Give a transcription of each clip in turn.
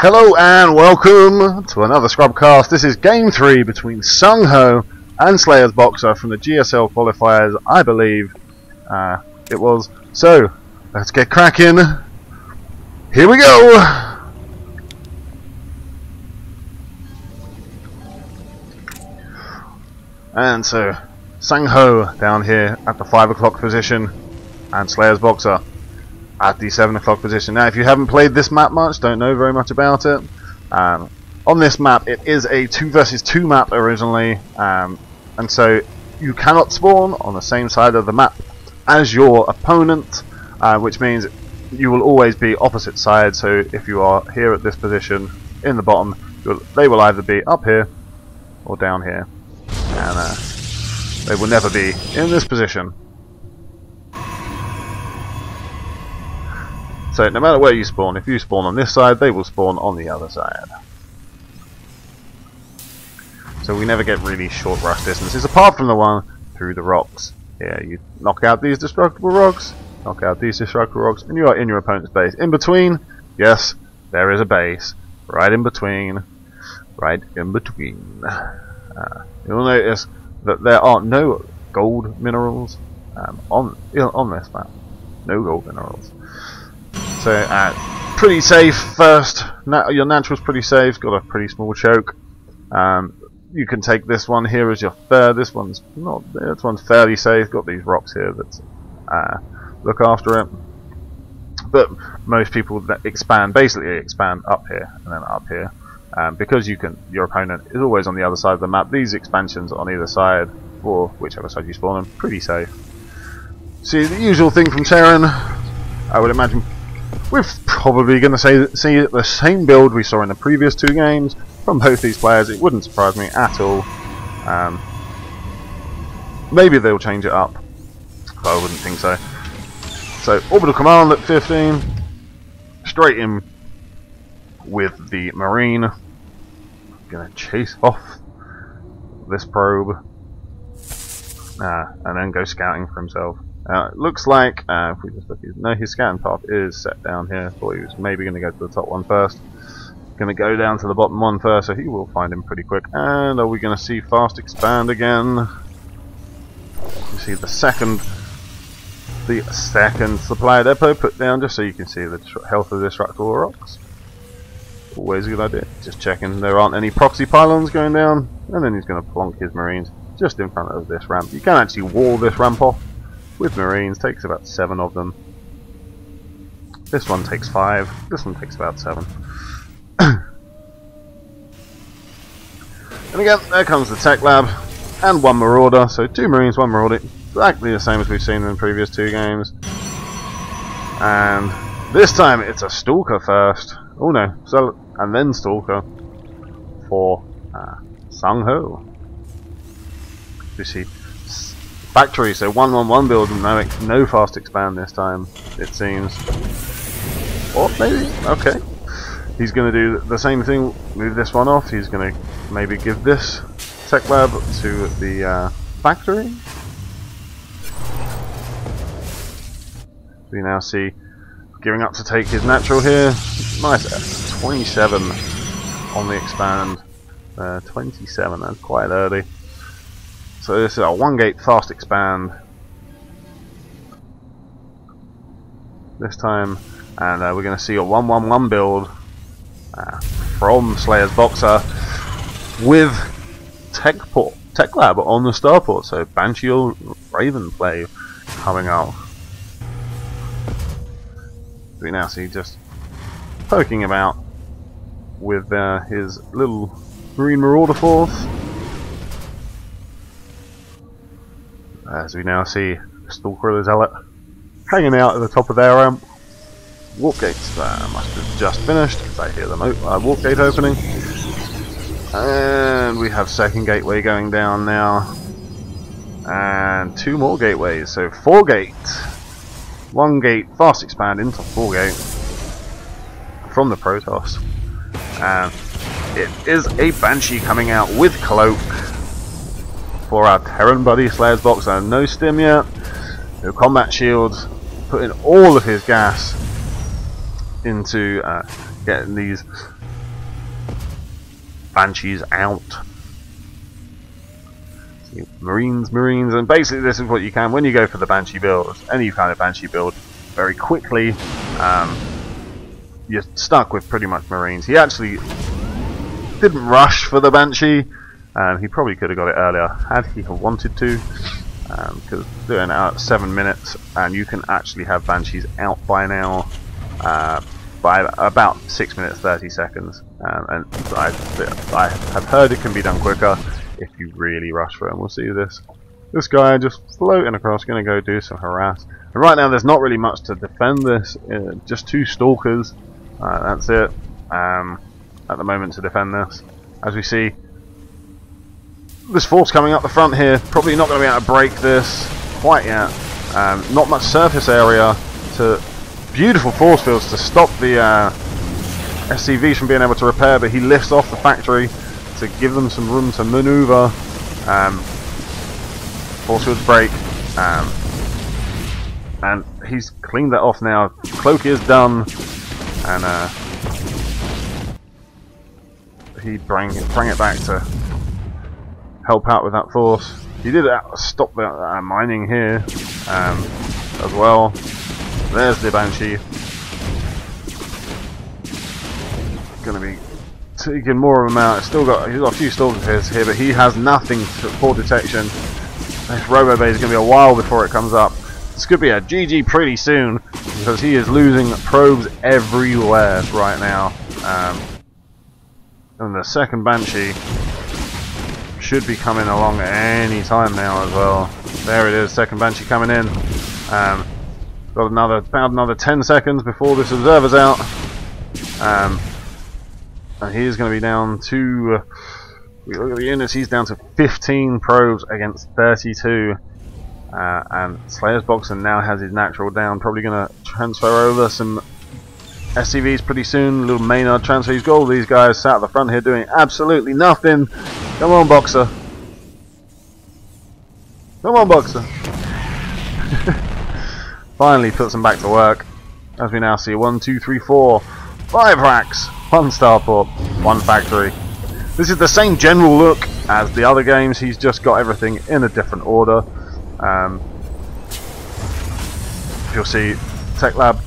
Hello and welcome to another Scrubcast. This is Game 3 between SangHo and SlayerSBoxeR from the GSL qualifiers, I believe it was. So, let's get cracking. Here we go! And so, SangHo down here at the 5 o'clock position and SlayerSBoxeR at the 7 o'clock position. Now, if you haven't played this map much, don't know very much about it, on this map it is a 2 versus 2 map originally, and so you cannot spawn on the same side of the map as your opponent, which means you will always be opposite sides. So if you are here at this position in the bottom, they will either be up here or down here, and they will never be in this position. So no matter where you spawn, if you spawn on this side, they will spawn on the other side. So we never get really short rush distances, apart from the one through the rocks. Here, you knock out these destructible rocks, knock out these destructible rocks, and you are in your opponent's base. In between, yes, there is a base. Right in between. Right in between. You'll notice that there are no gold minerals on this map. No gold minerals. So, pretty safe first. Your natural's pretty safe, got a pretty small choke. You can take this one here as your third. This one's fairly safe, got these rocks here that look after it. But most people that basically expand up here and then up here. Because your opponent is always on the other side of the map, these expansions on either side, or whichever side you spawn them, pretty safe. See, the usual thing from Terran, I would imagine. We're probably going to see the same build we saw in the previous 2 games from both these players. It wouldn't surprise me at all. Maybe they'll change it up, but I wouldn't think so. So, orbital command at 15, straight in with the Marine. Going to chase off this probe, and then go scouting for himself. It looks like, if we just look, his scan path is set down here. Thought he was maybe going to go to the top one first. Going to go down to the bottom one first, so he will find him pretty quick. And are we going to see fast expand again? You see the second supply depot put down, just so you can see the health of the destructible rocks. Always a good idea. Just checking there aren't any proxy pylons going down, and then he's going to plonk his Marines just in front of this ramp. You can actually wall this ramp off with Marines, takes about 7 of them. This one takes 5, this one takes about 7. And again, there comes the tech lab, and 1 Marauder, so 2 Marines, 1 Marauder, exactly the same as we've seen in the previous 2 games. And this time it's a Stalker first, oh no, and then Stalker for SangHo. You see, factory, so 1-1-1 build and no fast expand this time, it seems. Or maybe, okay. He's going to do the same thing, move this one off. He's going to maybe give this tech lab to the factory. We now see gearing up to take his natural here. Nice 27 on the expand. 27, that's quite early. So this is a 1-gate fast expand this time, and we're going to see a 1-1-1 build from SlayerSBoxeR with Tech Lab on the starport. So Banshee or Raven play coming up. We now see just poking about with his little Marine Marauder force. As we now see Stalker the Zealot hanging out at the top of their ramp. Warp gates must have just finished, as I hear the warp gate opening. And we have second gateway going down now. And 2 more gateways, so 4 gate. 1 gate fast expand into 4 gate from the Protoss. And it is a Banshee coming out with Cloak for our Terran buddy SlayerSBoxeR. No stim yet, no combat shields, putting all of his gas into getting these Banshees out. Marines, and basically this is what you can when you go for the Banshee build, any kind of Banshee build, very quickly you're stuck with pretty much Marines. He actually didn't rush for the Banshee, he probably could have got it earlier had he wanted to, because doing it out at 7 minutes, and you can actually have Banshees out by now by about 6 minutes 30 seconds, and I have heard it can be done quicker if you really rush for it. And we'll see this guy just floating across, going to go do some harass. And right now there's not really much to defend this, just 2 stalkers, that's it at the moment to defend this. As we see this force coming up the front here, probably not going to be able to break this quite yet. Not much surface area, to beautiful force fields to stop the SCVs from being able to repair, but he lifts off the factory to give them some room to maneuver. Force fields break, and he's cleaned that off now. Cloak is done, and he bring it back to help out with that force. He did stop the mining here as well. There's the Banshee. Going to be taking more of them out. He's got a few stalkers here, but he has nothing for detection. This Robo Bay is going to be a while before it comes up. This could be a GG pretty soon, because he is losing probes everywhere right now. And the second Banshee should be coming along at any time now as well. There it is, second Banshee coming in. Got about another 10 seconds before this observer's out. And he's going to be down to, we look at the units, he's down to 15 probes against 32. And SlayerSBoxeR now has his natural down, probably going to transfer over some SCVs pretty soon, little Maynard transfer. He's got all these guys sat at the front here doing absolutely nothing. Come on, Boxer. Come on, Boxer. Finally puts them back to work, as we now see 1, 2, 3, 4, 5 racks, 1 starport, 1 factory. This is the same general look as the other games, he's just got everything in a different order. You'll see Tech Lab,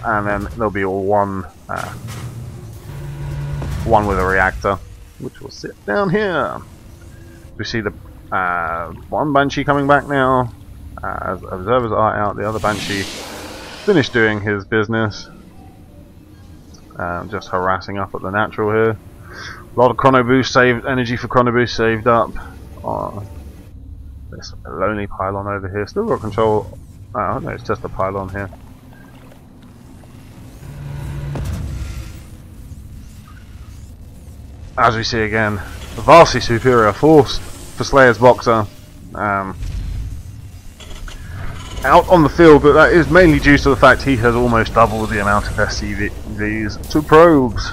and then there'll be all one with a reactor, which will sit down here. We see the one Banshee coming back now. As observers are out, the other Banshee finished doing his business. Just harassing up at the natural here. A lot of chrono boost saved, energy for chrono boost saved up. This lonely pylon over here. Still got control. Oh no, it's just a pylon here. As we see again, a vastly superior force for SlayerSBoxeR. Out on the field, but that is mainly due to the fact he has almost doubled the amount of SCVs to probes.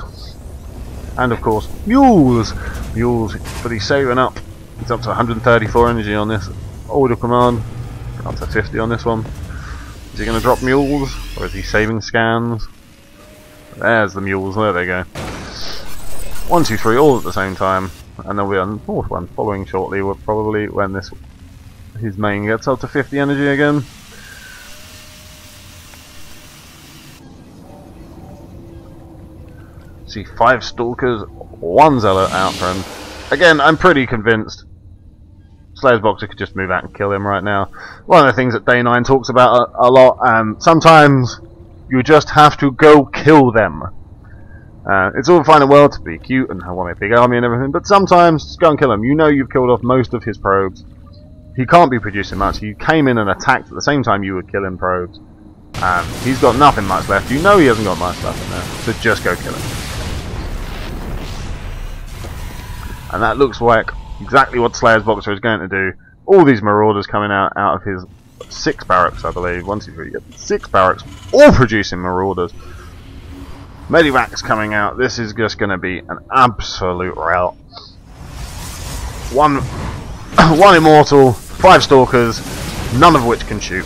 And of course, mules! Mules, but he's saving up. He's up to 134 energy on this order command. Up to 50 on this one. Is he going to drop mules, or is he saving scans? There's the mules, there they go. 1, 2, 3, all at the same time. And there'll be a fourth one following shortly, probably when his main gets up to 50 energy again. See 5 stalkers, 1 zealot out front. Again, I'm pretty convinced SlayerSBoxeR could just move out and kill him right now. One of the things that Day 9 talks about a lot, sometimes you just have to go kill them. It's all fine and well to be cute and want a big army and everything, but sometimes just go and kill him. You know you've killed off most of his probes. He can't be producing much. He came in and attacked at the same time you would kill him probes. He's got nothing much left. You know he hasn't got much left in there, so just go kill him. And that looks like exactly what SlayerSBoxeR is going to do. All these marauders coming out of his 6 barracks, I believe. 1, 2, 3, 6 barracks, all producing marauders. Medivacs coming out. This is just going to be an absolute rout. One immortal, 5 stalkers, none of which can shoot.